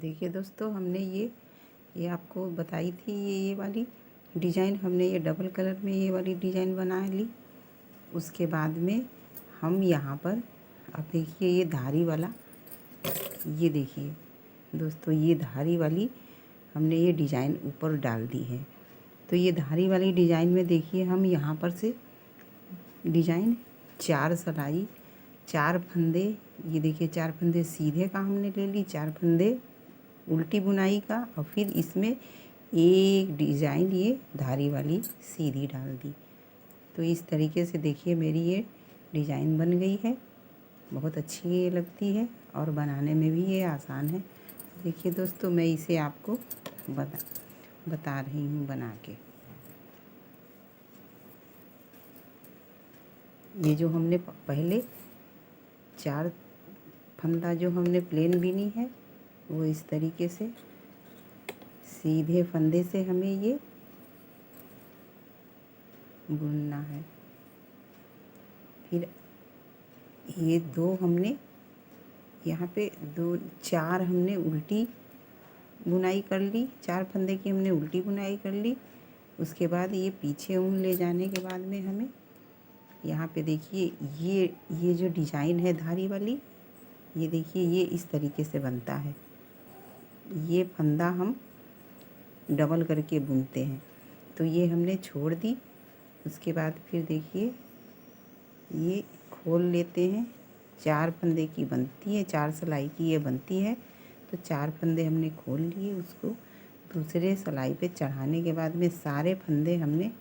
देखिए दोस्तों, हमने ये आपको बताई थी, ये वाली डिज़ाइन हमने ये डबल कलर में ये वाली डिज़ाइन बना ली। उसके बाद में हम यहाँ पर अब देखिए ये धारी वाला, ये देखिए दोस्तों, ये धारी वाली हमने ये डिज़ाइन ऊपर डाल दी है। तो ये धारी वाली डिज़ाइन में देखिए हम यहाँ पर से डिज़ाइन 4 सिलाई 4 फंदे, ये देखिए 4 फंदे सीधे का हमने ले ली, 4 फंदे उल्टी बुनाई का, और फिर इसमें एक डिज़ाइन ये धारी वाली सीधी डाल दी। तो इस तरीके से देखिए मेरी ये डिज़ाइन बन गई है। बहुत अच्छी ये लगती है और बनाने में भी ये आसान है। देखिए दोस्तों, मैं इसे आपको बता रही हूँ बना के। ये जो हमने पहले 4 फंदा जो हमने प्लेन बीनी है, वो इस तरीके से सीधे फंदे से हमें ये बुनना है। फिर ये 2 हमने यहाँ पे 4 हमने उल्टी बुनाई कर ली, 4 फंदे की हमने उल्टी बुनाई कर ली। उसके बाद ये पीछे ऊन ले जाने के बाद में हमें यहाँ पे देखिए ये जो डिज़ाइन है धारी वाली, ये देखिए ये इस तरीके से बनता है। ये फंदा हम डबल करके बुनते हैं, तो ये हमने छोड़ दी। उसके बाद फिर देखिए ये खोल लेते हैं। 4 फंदे की बनती है, 4 सिलाई की ये बनती है। तो 4 फंदे हमने खोल लिए, उसको दूसरे सिलाई पे चढ़ाने के बाद में सारे फंदे हमने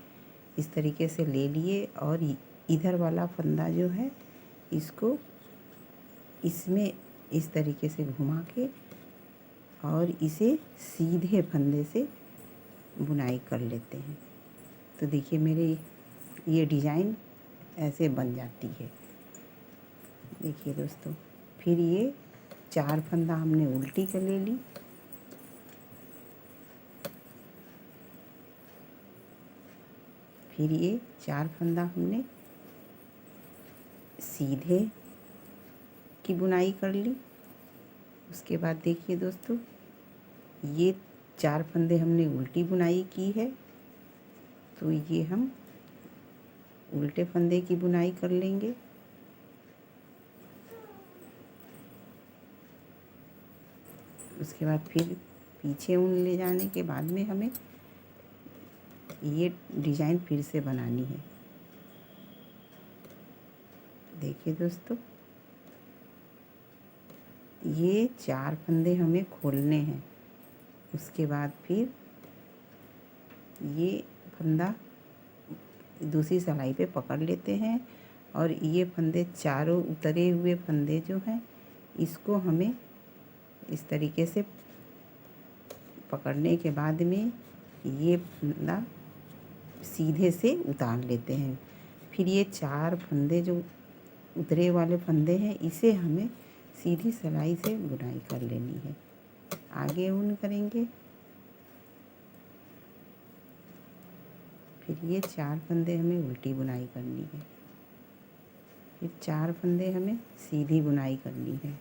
इस तरीके से ले लिए, और इधर वाला फंदा जो है इसको इसमें इस तरीके से घुमा के और इसे सीधे फंदे से बुनाई कर लेते हैं। तो देखिए मेरे ये डिज़ाइन ऐसे बन जाती है। देखिए दोस्तों, फिर ये 4 फंदा हमने उल्टी कर ले ली, फिर ये 4 फंदा हमने सीधे की बुनाई कर ली। उसके बाद देखिए दोस्तों, ये 4 फंदे हमने उल्टी बुनाई की है, तो ये हम उल्टे फंदे की बुनाई कर लेंगे। उसके बाद फिर पीछे ऊन ले जाने के बाद में हमें ये डिज़ाइन फिर से बनानी है। देखिए दोस्तों, ये 4 फंदे हमें खोलने हैं। उसके बाद फिर ये फंदा दूसरी सिलाई पे पकड़ लेते हैं, और ये फंदे चारों उतरे हुए फंदे जो हैं इसको हमें इस तरीके से पकड़ने के बाद में ये फंदा सीधे से उतार लेते हैं। फिर ये 4 फंदे जो उतरे वाले फंदे हैं इसे हमें सीधी सिलाई से बुनाई कर लेनी है। आगे ऊन करेंगे, फिर ये 4 फंदे हमें उल्टी बुनाई करनी है, फिर 4 फंदे हमें सीधी बुनाई करनी है।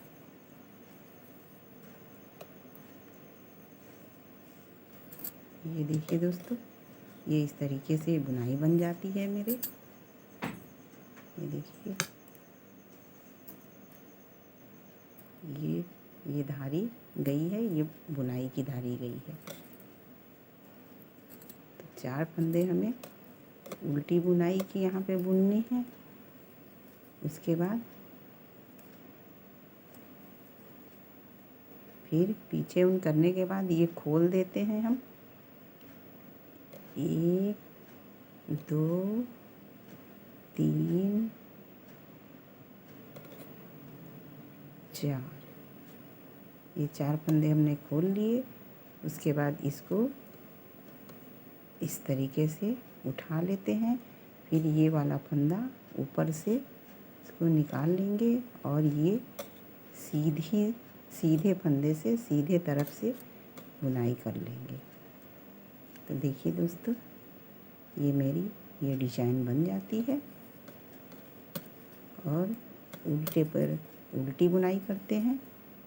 ये देखिए दोस्तों, ये इस तरीके से बुनाई बन जाती है मेरे। ये देखिए ये धारी गई है, ये बुनाई की धारी गई है। तो 4 फंदे हमें उल्टी बुनाई की यहाँ पे बुननी है। उसके बाद फिर पीछे ऊन करने के बाद ये खोल देते हैं हम। 1 2 3 4, ये 4 फंदे हमने खोल लिए। उसके बाद इसको इस तरीके से उठा लेते हैं। फिर ये वाला फंदा ऊपर से इसको निकाल लेंगे, और ये सीधे फंदे से सीधे तरफ से बुनाई कर लेंगे। तो देखिए दोस्तों, ये मेरी ये डिज़ाइन बन जाती है। और उल्टे पर उल्टी बुनाई करते हैं,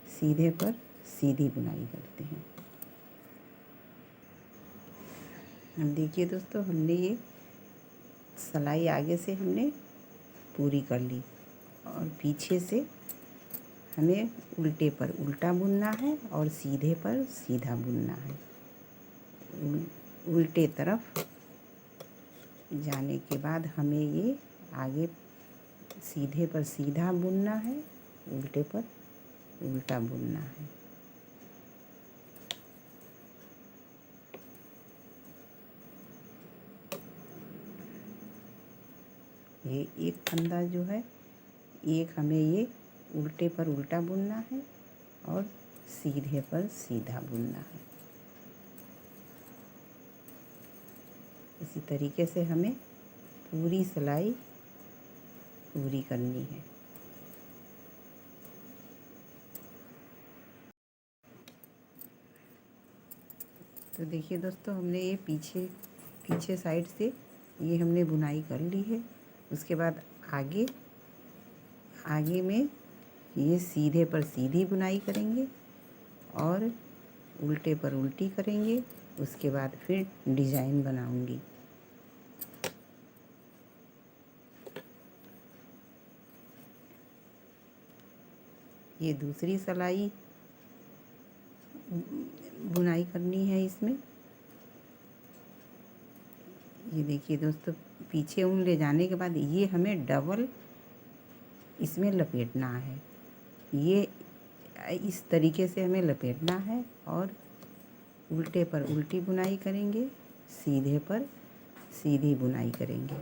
सीधे पर सीधी बुनाई करते हैं। हम देखिए दोस्तों, हमने ये सिलाई आगे से हमने पूरी कर ली और पीछे से हमें उल्टे पर उल्टा बुनना है और सीधे पर सीधा बुनना है। उल्टे तरफ जाने के बाद हमें ये आगे सीधे पर सीधा बुनना है, उल्टे पर उल्टा बुनना है। ये एक फंदा जो है, एक हमें ये उल्टे पर उल्टा बुनना है और सीधे पर सीधा बुनना है। इसी तरीके से हमें पूरी सिलाई पूरी करनी है। तो देखिए दोस्तों, हमने ये पीछे साइड से ये हमने बुनाई कर ली है। उसके बाद आगे में ये सीधे पर सीधी बुनाई करेंगे और उल्टे पर उल्टी करेंगे। उसके बाद फिर डिजाइन बनाऊंगी। ये दूसरी सिलाई बुनाई करनी है इसमें। ये देखिए दोस्तों, पीछे ऊन ले जाने के बाद ये हमें डबल इसमें लपेटना है। ये इस तरीके से हमें लपेटना है और उल्टे पर उल्टी बुनाई करेंगे, सीधे पर सीधी बुनाई करेंगे।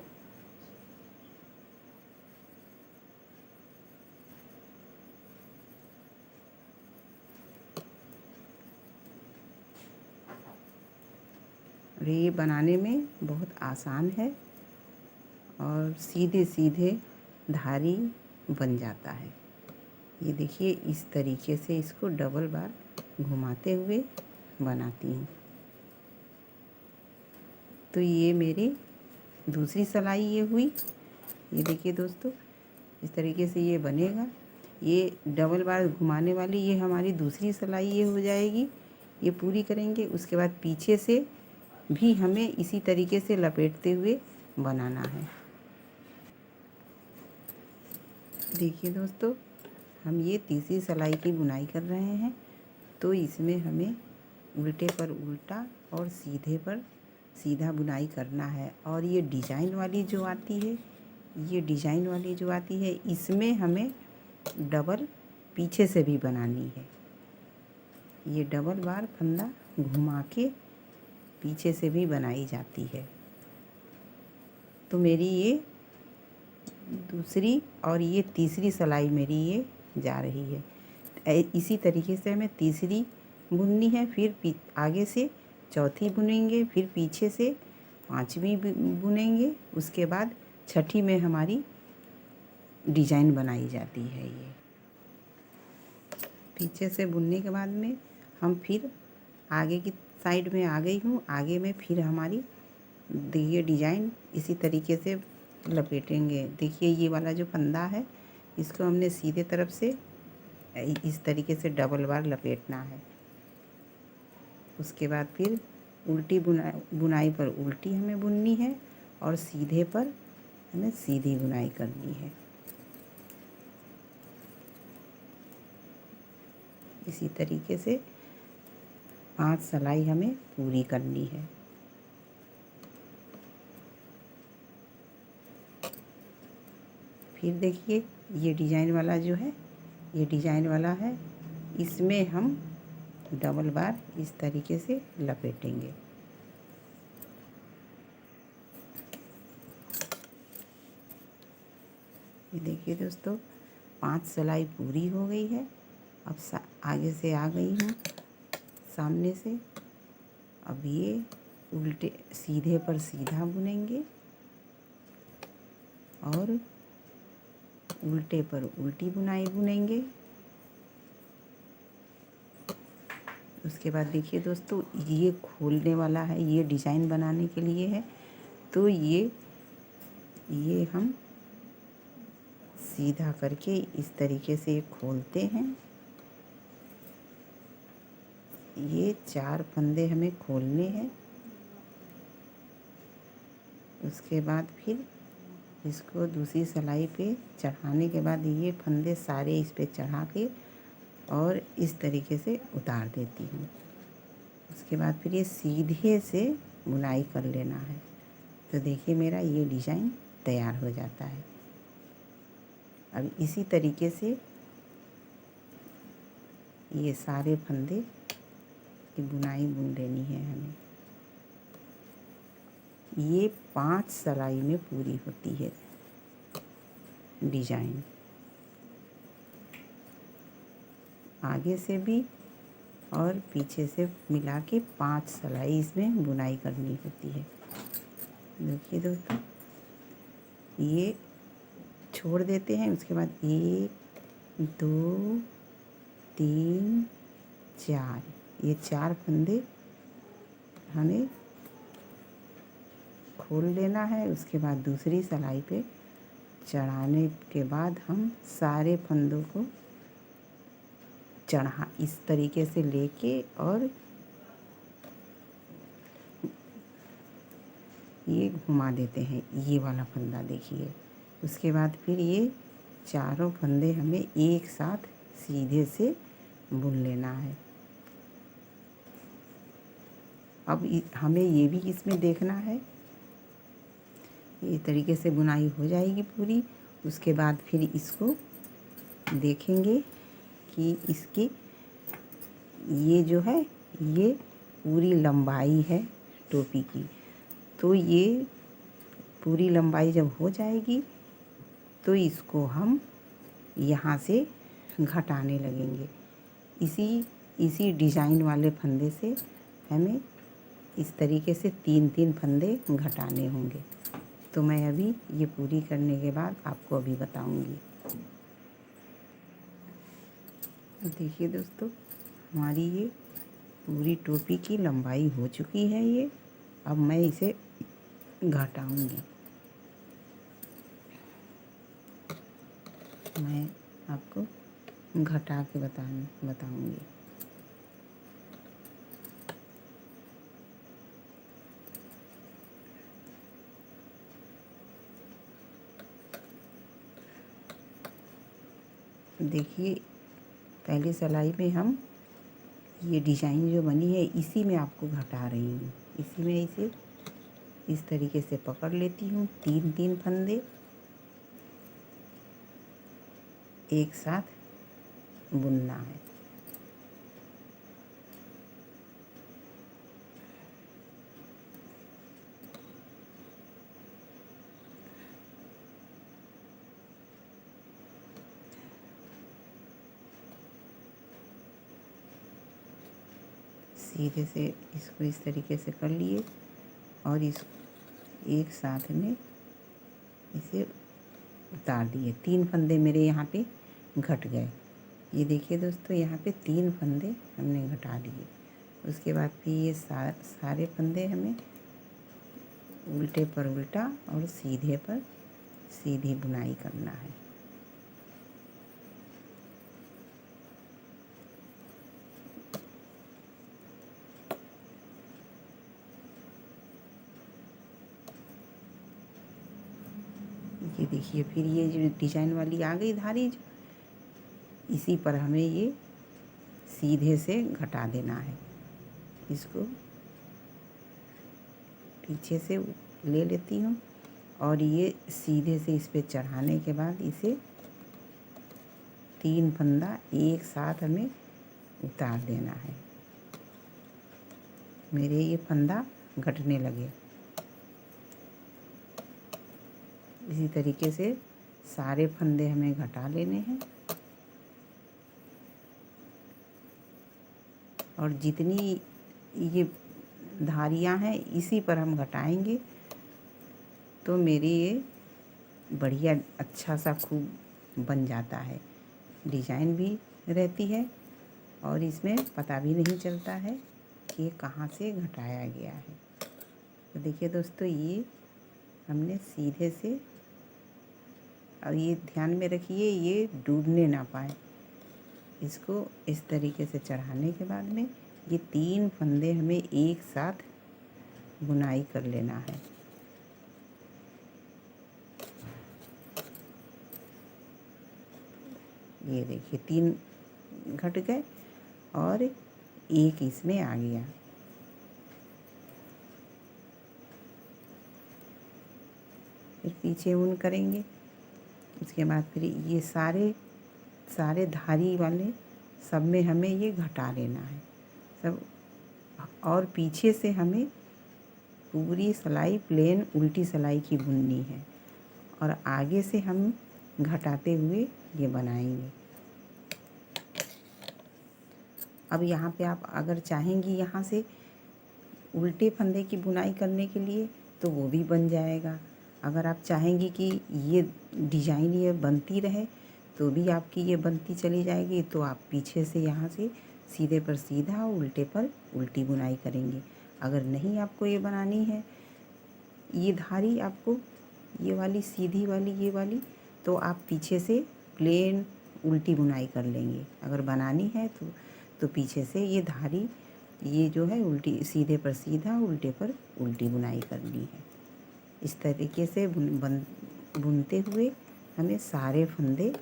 और ये बनाने में बहुत आसान है और सीधे सीधे धारी बन जाता है। ये देखिए, इस तरीके से इसको डबल बार घुमाते हुए बनाती हूँ। तो ये मेरी दूसरी सिलाई ये हुई। ये देखिए दोस्तों, इस तरीके से ये बनेगा। ये डबल बार घुमाने वाली ये हमारी दूसरी सिलाई ये हो जाएगी। ये पूरी करेंगे। उसके बाद पीछे से भी हमें इसी तरीके से लपेटते हुए बनाना है। देखिए दोस्तों, हम ये तीसरी सिलाई की बुनाई कर रहे हैं। तो इसमें हमें उल्टे पर उल्टा और सीधे पर सीधा बुनाई करना है। और ये डिजाइन वाली जो आती है, इसमें हमें डबल पीछे से भी बनानी है। ये डबल बार फंदा घुमा के पीछे से भी बनाई जाती है। तो मेरी ये दूसरी और ये तीसरी सिलाई मेरी ये जा रही है। इसी तरीके से हमें तीसरी बुननी है, फिर आगे से चौथी बुनेंगे, फिर पीछे से पांचवी बुनेंगे। उसके बाद छठी में हमारी डिजाइन बनाई जाती है। ये पीछे से बुनने के बाद में हम फिर आगे की साइड में आ गई हूँ। आगे में फिर हमारी देखिए डिजाइन इसी तरीके से लपेटेंगे। देखिए, ये वाला जो फंदा है, इसको हमने सीधे तरफ से इस तरीके से डबल बार लपेटना है। उसके बाद फिर उल्टी बुनाई पर उल्टी हमें बुननी है और सीधे पर हमें सीधी बुनाई करनी है। इसी तरीके से 5 सिलाई हमें पूरी करनी है। फिर देखिए, ये डिजाइन वाला जो है, ये डिजाइन वाला है। इसमें हम डबल बार इस तरीके से लपेटेंगे। ये देखिए दोस्तों, 5 सिलाई पूरी हो गई है। अब आगे से आ गई हूँ सामने से। अब ये उल्टे सीधे पर सीधा बुनेंगे और उल्टे पर उल्टी बुनाई बुनेंगे। उसके बाद देखिए दोस्तों, ये खोलने वाला है, ये डिज़ाइन बनाने के लिए है। तो ये हम सीधा करके इस तरीके से खोलते हैं ये 4 फंदे हमें खोलने हैं। उसके बाद फिर इसको दूसरी सिलाई पे चढ़ाने के बाद ये फंदे सारे इस पे चढ़ा के और इस तरीके से उतार देती हूँ। उसके बाद फिर ये सीधे से बुनाई कर लेना है। तो देखिए मेरा ये डिज़ाइन तैयार हो जाता है। अब इसी तरीके से ये सारे फंदे की बुनाई बुन लेनी है हमें। ये 5 सिलाई में पूरी होती है डिज़ाइन। आगे से भी और पीछे से मिला के 5 सिलाई इसमें बुनाई करनी होती है। देखिए दोस्तों, ये छोड़ देते हैं। उसके बाद 1 2 3 4, ये 4 फंदे हमें खोल लेना है। उसके बाद दूसरी सिलाई पे चढ़ाने के बाद हम सारे फंदों को चढ़ा इस तरीके से लेके और ये घुमा देते हैं। ये वाला फंदा देखिए। उसके बाद फिर ये चारों फंदे हमें एक साथ सीधे से बुन लेना है। अब हमें ये भी इसमें देखना है। ये तरीके से बुनाई हो जाएगी पूरी। उसके बाद फिर इसको देखेंगे कि इसकी ये जो है ये पूरी लंबाई है टोपी की। तो ये पूरी लंबाई जब हो जाएगी तो इसको हम यहाँ से घटाने लगेंगे। इसी डिज़ाइन वाले फंदे से हमें इस तरीके से 3-3 फंदे घटाने होंगे। तो मैं अभी ये पूरी करने के बाद आपको अभी बताऊंगी। देखिए दोस्तों, हमारी ये पूरी टोपी की लंबाई हो चुकी है। ये अब मैं इसे घटाऊंगी। मैं आपको घटा के बताऊंगी। देखिए, पहली सिलाई में हम ये डिज़ाइन जो बनी है इसी में आपको घटा रही हूँ। इसी में इसे इस तरीके से पकड़ लेती हूँ। 3-3 फंदे एक साथ बुनना है। सीधे से इसको इस तरीके से कर लिए और इस एक साथ में इसे उतार दिए। 3 फंदे मेरे यहाँ पे घट गए। ये देखिए दोस्तों, यहाँ पे 3 फंदे हमने घटा लिए। उसके बाद फिर ये सारे फंदे हमें उल्टे पर उल्टा और सीधे पर सीधी बुनाई करना है। ये देखिए, फिर ये जो डिज़ाइन वाली आ गई धारी, जो इसी पर हमें ये सीधे से घटा देना है। इसको पीछे से ले लेती हूँ और ये सीधे से इस पे चढ़ाने के बाद इसे 3 फंदा एक साथ हमें उतार देना है। मेरे ये फंदा घटने लगे। इसी तरीके से सारे फंदे हमें घटा लेने हैं और जितनी ये धारियाँ हैं इसी पर हम घटाएंगे तो मेरी ये बढ़िया अच्छा सा खूब बन जाता है। डिज़ाइन भी रहती है और इसमें पता भी नहीं चलता है कि ये कहाँ से घटाया गया है। तो देखिए दोस्तों, ये हमने सीधे से, और ये ध्यान में रखिए ये डूबने ना पाए। इसको इस तरीके से चढ़ाने के बाद में ये 3 फंदे हमें एक साथ बुनाई कर लेना है। ये देखिए 3 घट गए और एक इसमें आ गया। फिर पीछे ऊन करेंगे। उसके बाद फिर ये सारे धारी वाले सब में हमें ये घटा लेना है सब। और पीछे से हमें पूरी सिलाई प्लेन उल्टी सिलाई की बुननी है और आगे से हम घटाते हुए ये बनाएंगे। अब यहाँ पे आप अगर चाहेंगी यहाँ से उल्टे फंदे की बुनाई करने के लिए तो वो भी बन जाएगा। अगर आप चाहेंगी कि ये डिजाइन ये बनती रहे तो भी आपकी ये बनती चली जाएगी। तो आप पीछे से यहाँ से सीधे पर सीधा उल्टे पर उल्टी बुनाई करेंगे। अगर नहीं आपको ये बनानी है ये धारी आपको ये वाली सीधी वाली ये वाली तो आप पीछे से प्लेन उल्टी बुनाई कर लेंगे। अगर बनानी है तो पीछे से ये धारी ये जो है उल्टी सीधे पर सीधा उल्टे पर उल्टी बुनाई करनी है। इस तरीके से बुनते हुए हमें सारे फंदे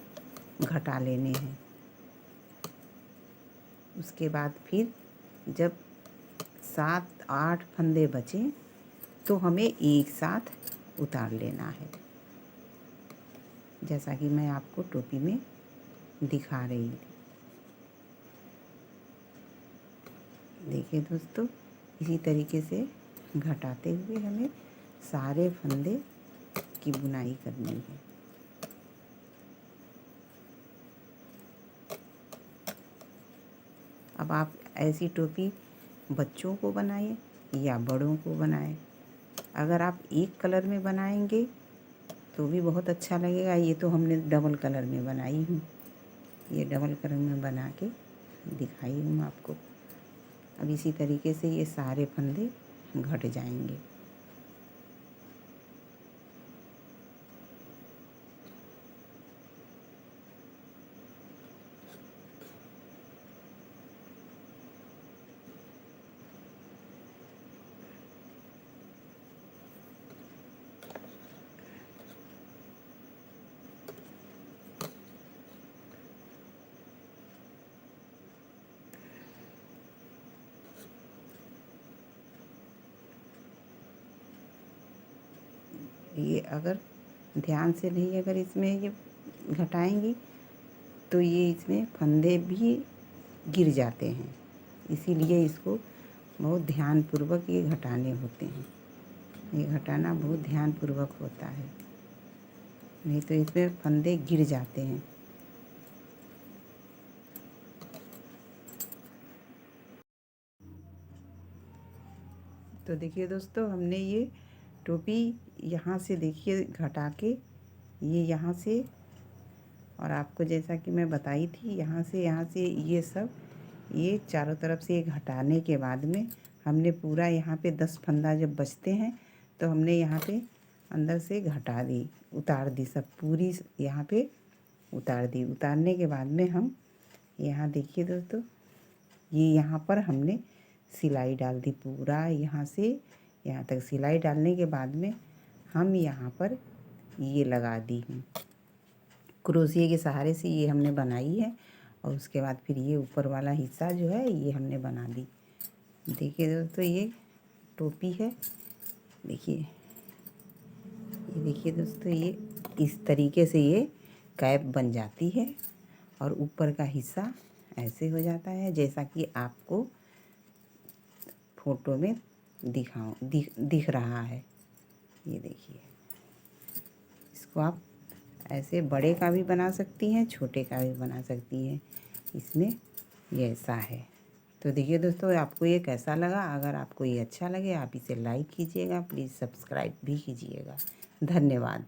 घटा लेने हैं। उसके बाद फिर जब 7-8 फंदे बचें तो हमें एक साथ उतार लेना है, जैसा कि मैं आपको टोपी में दिखा रही थी। देखिए दोस्तों, इसी तरीके से घटाते हुए हमें सारे फंदे की बुनाई करनी है। अब आप ऐसी टोपी बच्चों को बनाएं या बड़ों को बनाएं। अगर आप एक कलर में बनाएंगे तो भी बहुत अच्छा लगेगा। ये तो हमने डबल कलर में बनाई हूँ, ये डबल कलर में बना के दिखाई हूँ आपको। अब इसी तरीके से ये सारे फंदे घट जाएंगे। ये अगर ध्यान से नहीं अगर इसमें ये घटाएंगी तो ये इसमें फंदे भी गिर जाते हैं। इसीलिए इसको बहुत ध्यानपूर्वक ये घटाने होते हैं। ये घटाना बहुत ध्यानपूर्वक होता है, नहीं तो इसमें फंदे गिर जाते हैं। तो देखिए दोस्तों, हमने ये टोपी यहाँ से देखिए घटा के ये यहाँ से, और आपको जैसा कि मैं बताई थी यहाँ से ये सब ये चारों तरफ से घटाने के बाद में हमने पूरा यहाँ पे 10 फंदा जब बचते हैं तो हमने यहाँ पे अंदर से घटा दी, उतार दी, सब पूरी यहाँ पे उतार दी। उतारने के बाद में हम यहाँ देखिए दोस्तों, ये यहाँ पर हमने सिलाई डाल दी। पूरा यहाँ से यहाँ तक सिलाई डालने के बाद में हम यहाँ पर ये लगा दी हूँ क्रोशिया के सहारे से, ये हमने बनाई है। और उसके बाद फिर ये ऊपर वाला हिस्सा जो है ये हमने बना दी। देखिए दोस्तों, ये टोपी है। देखिए दोस्तों, ये इस तरीके से ये कैप बन जाती है और ऊपर का हिस्सा ऐसे हो जाता है जैसा कि आपको फोटो में दिख रहा है। ये देखिए, इसको आप ऐसे बड़े का भी बना सकती हैं, छोटे का भी बना सकती हैं। इसमें ये ऐसा है। तो देखिए दोस्तों, आपको ये कैसा लगा? अगर आपको ये अच्छा लगे आप इसे लाइक कीजिएगा, प्लीज़ सब्सक्राइब भी कीजिएगा। धन्यवाद।